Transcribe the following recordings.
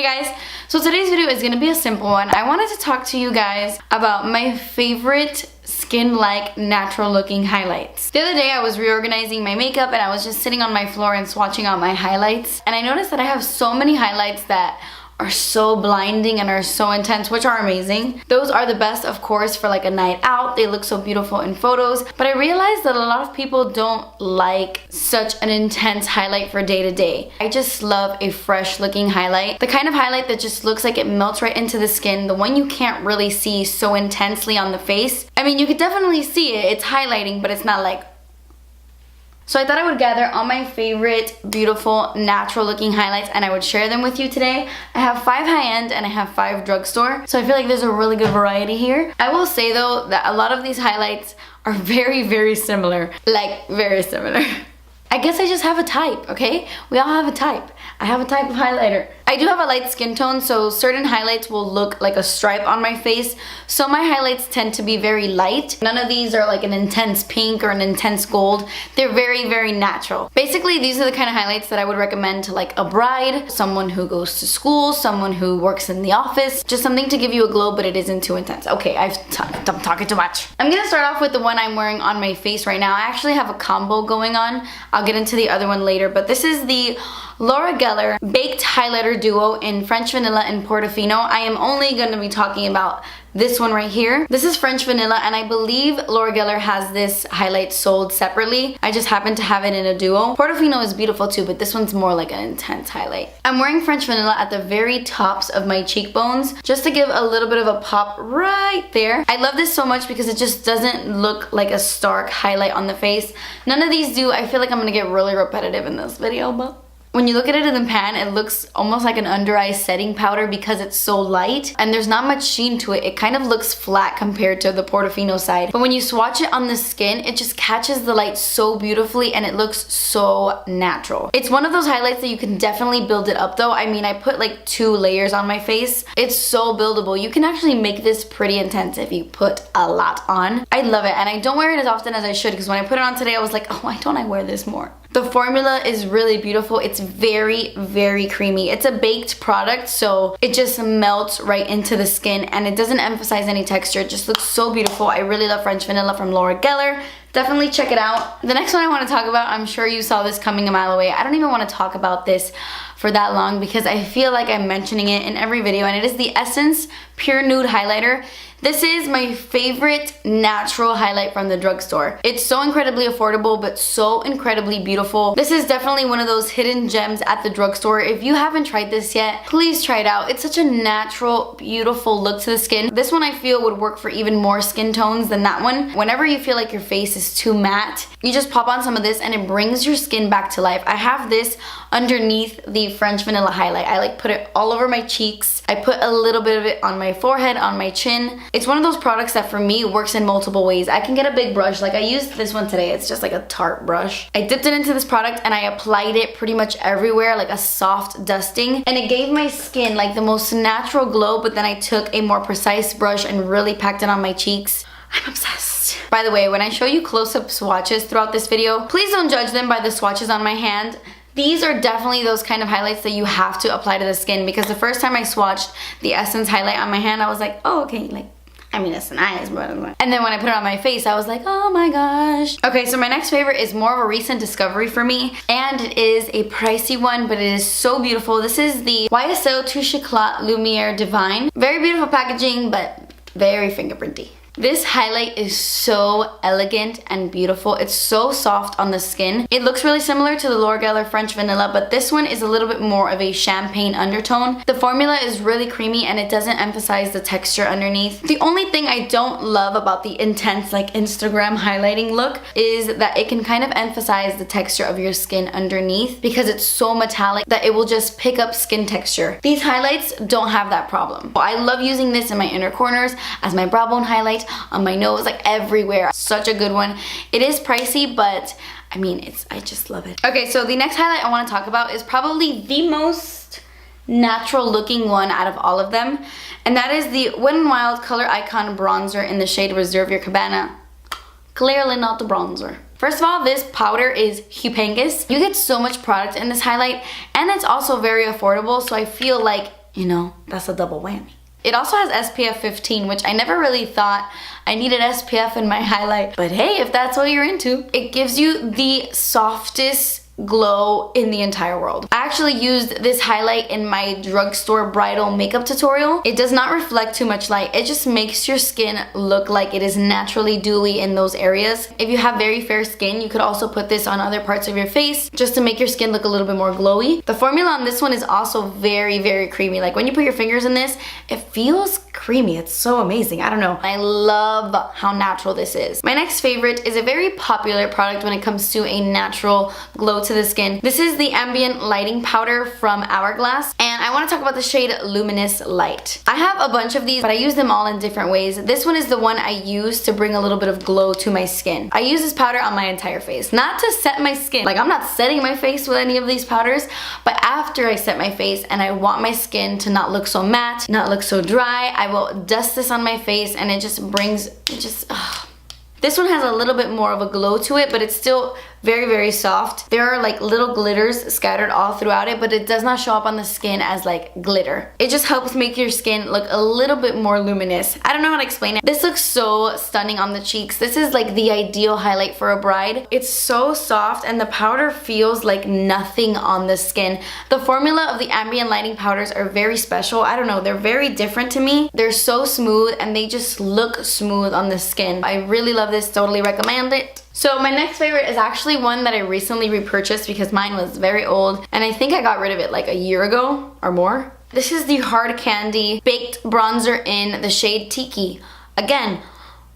guys, so today's video is gonna be a simple one. I wanted to talk to you guys about my favorite skin-like natural looking highlights. The other day I was reorganizing my makeup and I was just sitting on my floor and swatching out my highlights, and I noticed that I have so many highlights that are so blinding and are so intense, which are amazing. Those are the best, of course, for like a night out. They look so beautiful in photos, but I realized that a lot of people don't like such an intense highlight for day to day. I just love a fresh looking highlight. The kind of highlight that just looks like it melts right into the skin, the one you can't really see so intensely on the face. I mean, you could definitely see it, it's highlighting, but it's not like. So I thought I would gather all my favorite beautiful natural looking highlights and I would share them with you today. I have 5 high-end and I have 5 drugstore, so I feel like there's a really good variety here. I will say though that a lot of these highlights are very similar, like very similar. I guess I just have a type, okay? We all have a type. I have a type of highlighter. I do have a light skin tone, so certain highlights will look like a stripe on my face. So my highlights tend to be very light. None of these are like an intense pink or an intense gold. They're very natural. Basically, these are the kind of highlights that I would recommend to like a bride, someone who goes to school, someone who works in the office. Just something to give you a glow, but it isn't too intense. Okay, I'm talking too much. I'm gonna start off with the one I'm wearing on my face right now. I actually have a combo going on. I'll get into the other one later, but this is the Laura Geller Baked Highlighter Duo in French Vanilla and Portofino. I am only going to be talking about this one right here. This is French Vanilla, and I believe Laura Geller has this highlight sold separately. I just happen to have it in a duo. Portofino is beautiful too, but this one's more like an intense highlight. I'm wearing French Vanilla at the very tops of my cheekbones just to give a little bit of a pop right there. I love this so much because it just doesn't look like a stark highlight on the face. None of these do. I feel like I'm gonna get really repetitive in this video, but when you look at it in the pan, it looks almost like an under eye setting powder because it's so light and there's not much sheen to it. It kind of looks flat compared to the Portofino side. But when you swatch it on the skin, it just catches the light so beautifully and it looks so natural. It's one of those highlights that you can definitely build it up though. I mean, I put like 2 layers on my face. It's so buildable. You can actually make this pretty intense if you put a lot on. I love it, and I don't wear it as often as I should because when I put it on today, I was like, oh, why don't I wear this more? The formula is really beautiful. It's very creamy. It's a baked product, so it just melts right into the skin and it doesn't emphasize any texture. It just looks so beautiful. I really love French Vanilla from Laura Geller. Definitely check it out. The next one I want to talk about, I'm sure you saw this coming a mile away. I don't even want to talk about this for that long because I feel like I'm mentioning it in every video, and it is the Essence Pure Nude Highlighter. This is my favorite natural highlight from the drugstore. It's so incredibly affordable, but so incredibly beautiful. This is definitely one of those hidden gems at the drugstore. If you haven't tried this yet, please try it out. It's such a natural, beautiful look to the skin. This one I feel would work for even more skin tones than that one. Whenever you feel like your face is too matte, you just pop on some of this and it brings your skin back to life. I have this underneath the French Vanilla highlight. I like put it all over my cheeks. I put a little bit of it on my forehead, on my chin. It's one of those products that for me works in multiple ways. I can get a big brush, like I used this one today. It's just like a Tarte brush. I dipped it into this product and I applied it pretty much everywhere, like a soft dusting, and it gave my skin like the most natural glow, but then I took a more precise brush and really packed it on my cheeks. I'm obsessed. By the way, when I show you close-up swatches throughout this video, please don't judge them by the swatches on my hand. These are definitely those kind of highlights that you have to apply to the skin, because the first time I swatched the Essence highlight on my hand, I was like, oh, okay, like, I mean, it's nice, but... And then when I put it on my face, I was like, oh my gosh. Okay, so my next favorite is more of a recent discovery for me, and it is a pricey one, but it is so beautiful. This is the YSL Touche Éclat Lumiere Divine. Very beautiful packaging, but very fingerprinty. This highlight is so elegant and beautiful. It's so soft on the skin. It looks really similar to the Laura Geller French Vanilla, but this one is a little bit more of a champagne undertone. The formula is really creamy and it doesn't emphasize the texture underneath. The only thing I don't love about the intense like Instagram highlighting look is that it can kind of emphasize the texture of your skin underneath because it's so metallic that it will just pick up skin texture. These highlights don't have that problem. I love using this in my inner corners as my brow bone highlight, on my nose, like everywhere. Such a good one. It is pricey, but I mean, I just love it. Okay, so the next highlight I want to talk about is probably the most natural looking one out of all of them, and that is the Wet n Wild Color Icon Bronzer in the shade Reserve Your Cabana. Clearly not the bronzer. First of all, this powder is humongous. You get so much product in this highlight, and it's also very affordable, so I feel like you know, that's a double whammy. It also has SPF 15, which I never really thought I needed SPF in my highlight. But hey, if that's what you're into, it gives you the softest glow in the entire world. I actually used this highlight in my drugstore bridal makeup tutorial. It does not reflect too much light. It just makes your skin look like it is naturally dewy in those areas. If you have very fair skin, you could also put this on other parts of your face just to make your skin look a little bit more glowy. The formula on this one is also very, very creamy. Like when you put your fingers in this, it feels creamy. It's so amazing. I don't know. I love how natural this is. My next favorite is a very popular product when it comes to a natural glow to the skin. This is the Ambient Lighting Powder from Hourglass, and I want to talk about the shade Luminous Light. I have a bunch of these, but I use them all in different ways. This one is the one I use to bring a little bit of glow to my skin. I use this powder on my entire face, not to set my skin. Like, I'm not setting my face with any of these powders, but after I set my face and I want my skin to not look so matte, not look so dry, I will dust this on my face, and it just brings, This one has a little bit more of a glow to it, but it's still very, very soft. There are like little glitters scattered all throughout it, but it does not show up on the skin as like glitter. It just helps make your skin look a little bit more luminous. I don't know how to explain it. This looks so stunning on the cheeks. This is like the ideal highlight for a bride. It's so soft, and the powder feels like nothing on the skin. The formula of the ambient lighting powders are very special. I don't know, they're very different to me. They're so smooth, and they just look smooth on the skin. I really love this, totally recommend it. So my next favorite is actually one that I recently repurchased because mine was very old, and I think I got rid of it like a year ago or more. This is the Hard Candy Baked Bronzer in the shade Tiki. Again,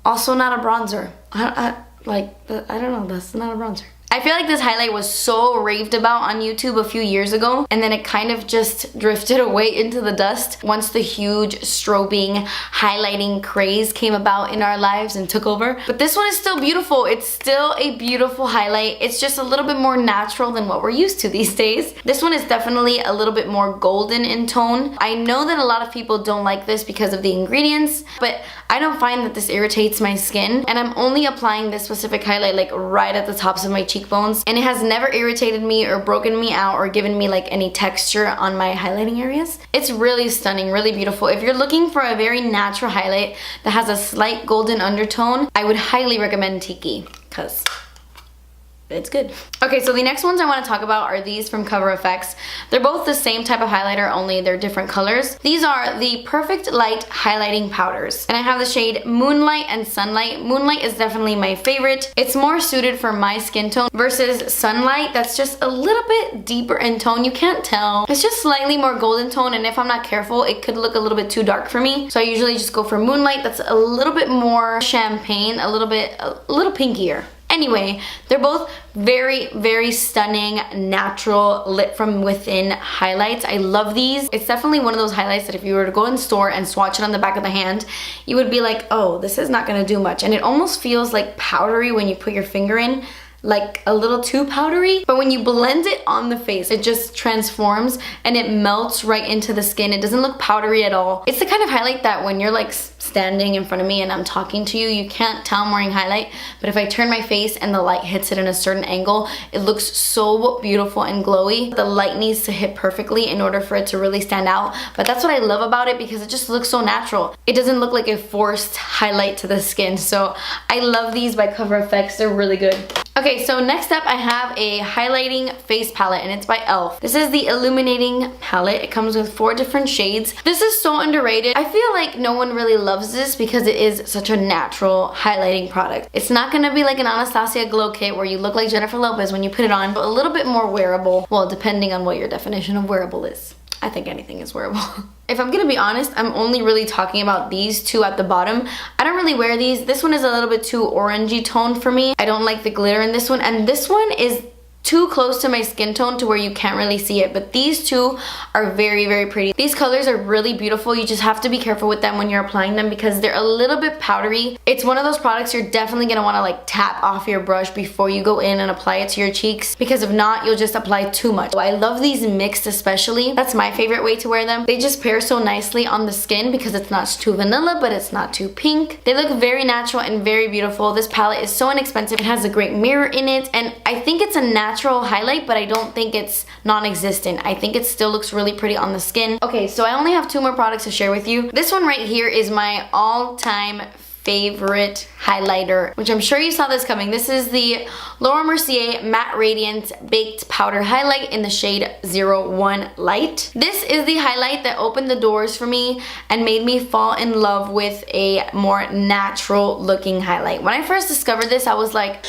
also not a bronzer. I don't know, that's not a bronzer. I feel like this highlight was so raved about on YouTube a few years ago, and then it kind of just drifted away into the dust once the huge strobing highlighting craze came about in our lives and took over. But this one is still beautiful. It's still a beautiful highlight. It's just a little bit more natural than what we're used to these days. This one is definitely a little bit more golden in tone. I know that a lot of people don't like this because of the ingredients, but I don't find that this irritates my skin, and I'm only applying this specific highlight like right at the tops of my cheekbones, and it has never irritated me or broken me out or given me like any texture on my highlighting areas. It's really stunning, really beautiful. If you're looking for a very natural highlight that has a slight golden undertone, I would highly recommend Tiki, because it's good. Okay, so the next ones I want to talk about are these from Cover FX. They're both the same type of highlighter, only they're different colors. These are the Perfect Light highlighting powders, and I have the shade Moonlight and Sunlight. Moonlight is definitely my favorite. It's more suited for my skin tone versus Sunlight that's just a little bit deeper in tone. You can't tell. It's just slightly more golden tone, and if I'm not careful, it could look a little bit too dark for me. So I usually just go for Moonlight that's a little bit more champagne, a little pinkier. Anyway, they're both very, very stunning, natural, lit from within highlights. I love these. It's definitely one of those highlights that if you were to go in store and swatch it on the back of the hand, you would be like, oh, this is not gonna do much. And it almost feels like powdery when you put your finger in, like a little too powdery, but when you blend it on the face, it just transforms and it melts right into the skin. It doesn't look powdery at all. It's the kind of highlight that when you're like standing in front of me and I'm talking to you, you can't tell I'm wearing highlight, but if I turn my face and the light hits it in a certain angle, it looks so beautiful and glowy. The light needs to hit perfectly in order for it to really stand out, but that's what I love about it because it just looks so natural. It doesn't look like a forced highlight to the skin, so I love these by Cover FX. They're really good. Okay, so next up I have a highlighting face palette, and it's by e.l.f. This is the Illuminating palette. It comes with 4 different shades. This is so underrated. I feel like no one really loves this because it is such a natural highlighting product. It's not gonna be like an Anastasia glow kit where you look like Jennifer Lopez when you put it on, but a little bit more wearable. Well, depending on what your definition of wearable is. I think anything is wearable. If I'm gonna be honest, I'm only really talking about these 2 at the bottom. I don't really wear these. This one is a little bit too orangey toned for me. I don't like the glitter in this one, and this one is too close to my skin tone to where you can't really see it, but these 2 are very, very pretty. These colors are really beautiful. You just have to be careful with them when you're applying them because they're a little bit powdery. It's one of those products you're definitely gonna wanna like tap off your brush before you go in and apply it to your cheeks, because if not, you'll just apply too much. So I love these mixed especially. That's my favorite way to wear them. They just pair so nicely on the skin because it's not too vanilla, but it's not too pink. They look very natural and very beautiful. This palette is so inexpensive. It has a great mirror in it, and I think it's a natural natural highlight, but I don't think it's non-existent. I think it still looks really pretty on the skin. Okay, so I only have 2 more products to share with you. This one right here is my all-time favorite highlighter, which I'm sure you saw this coming. This is the Laura Mercier Matte Radiant Baked Powder Highlight in the shade 01 Light. This is the highlight that opened the doors for me and made me fall in love with a more natural looking highlight. When I first discovered this, I was like,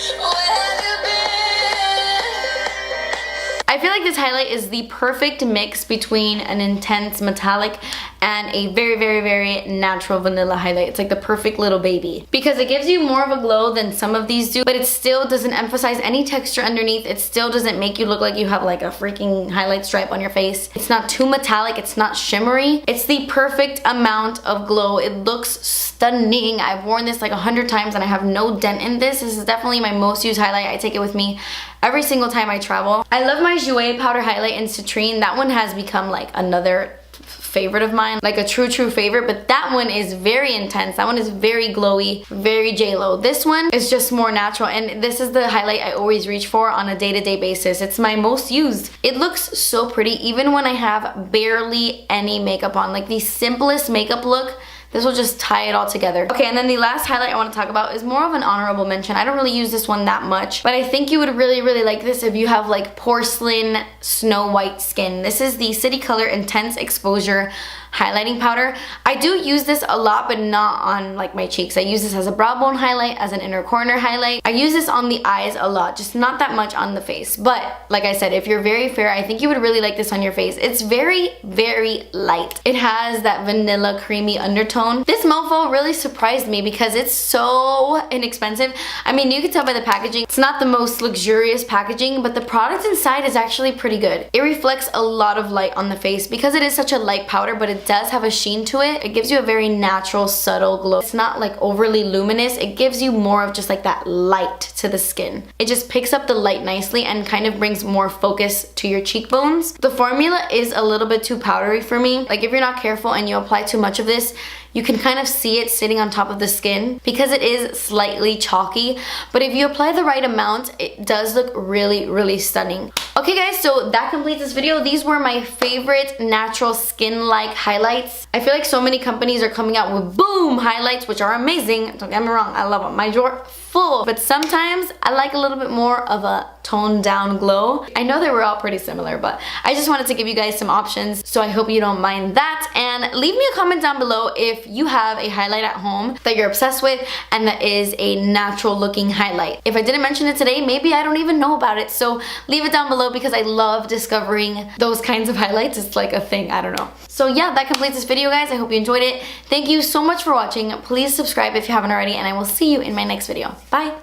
I feel like this highlight is the perfect mix between an intense metallic and a very, very, very natural vanilla highlight. It's like the perfect little baby. Because it gives you more of a glow than some of these do, but it still doesn't emphasize any texture underneath. It still doesn't make you look like you have like a freaking highlight stripe on your face. It's not too metallic, it's not shimmery. It's the perfect amount of glow. It looks stunning. I've worn this like 100 times and I have no dent in this. This is definitely my most used highlight. I take it with me every single time I travel. I love my Jouer powder highlight in Citrine. That one has become like another favorite of mine, like a true favorite, but that one is very intense. That one is very glowy, very J-Lo. This one is just more natural, and this is the highlight I always reach for on a day-to-day basis. It's my most used. It looks so pretty even when I have barely any makeup on. Like the simplest makeup look, this will just tie it all together. Okay, and then the last highlight I want to talk about is more of an honorable mention. I don't really use this one that much, but I think you would really, really like this if you have like porcelain snow white skin. This is the City Color Intense Exposure highlighting powder. I do use this a lot, but not on like my cheeks. I use this as a brow bone highlight, as an inner corner highlight. I use this on the eyes a lot, just not that much on the face. But like I said, if you're very fair, I think you would really like this on your face. It's very, very light. It has that vanilla creamy undertone. This mofo really surprised me because it's so inexpensive. I mean, you can tell by the packaging, it's not the most luxurious packaging, but the product inside is actually pretty good. It reflects a lot of light on the face because it is such a light powder, but it does have a sheen to it. It gives you a very natural, subtle glow. It's not like overly luminous. It gives you more of just like that light to the skin. It just picks up the light nicely and kind of brings more focus to your cheekbones. The formula is a little bit too powdery for me. Like if you're not careful and you apply too much of this, you can kind of see it sitting on top of the skin because it is slightly chalky. But if you apply the right amount, it does look really, really stunning. Okay guys, so that completes this video. These were my favorite natural skin-like highlights. I feel like so many companies are coming out with boom highlights, which are amazing. Don't get me wrong, I love them. My drawer full. But sometimes I like a little bit more of a toned down glow. I know they were all pretty similar, but I just wanted to give you guys some options, so I hope you don't mind that. And leave me a comment down below if you have a highlight at home that you're obsessed with and that is a natural looking highlight. If I didn't mention it today, maybe I don't even know about it, so leave it down below because I love discovering those kinds of highlights. It's like a thing, I don't know. So yeah, that completes this video guys. I hope you enjoyed it. Thank you so much for watching. Please subscribe if you haven't already, and I will see you in my next video. Bye!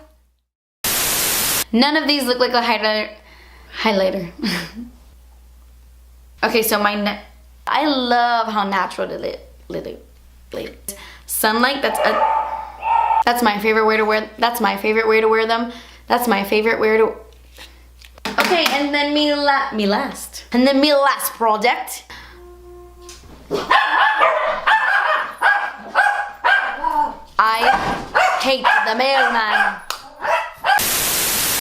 None of these look like a highlighter. Okay, so I love how natural it sunlight, that's my favorite way to wear, that's my favorite way to wear them. That's my favorite way to, okay, and then me last product. I hate the mailman.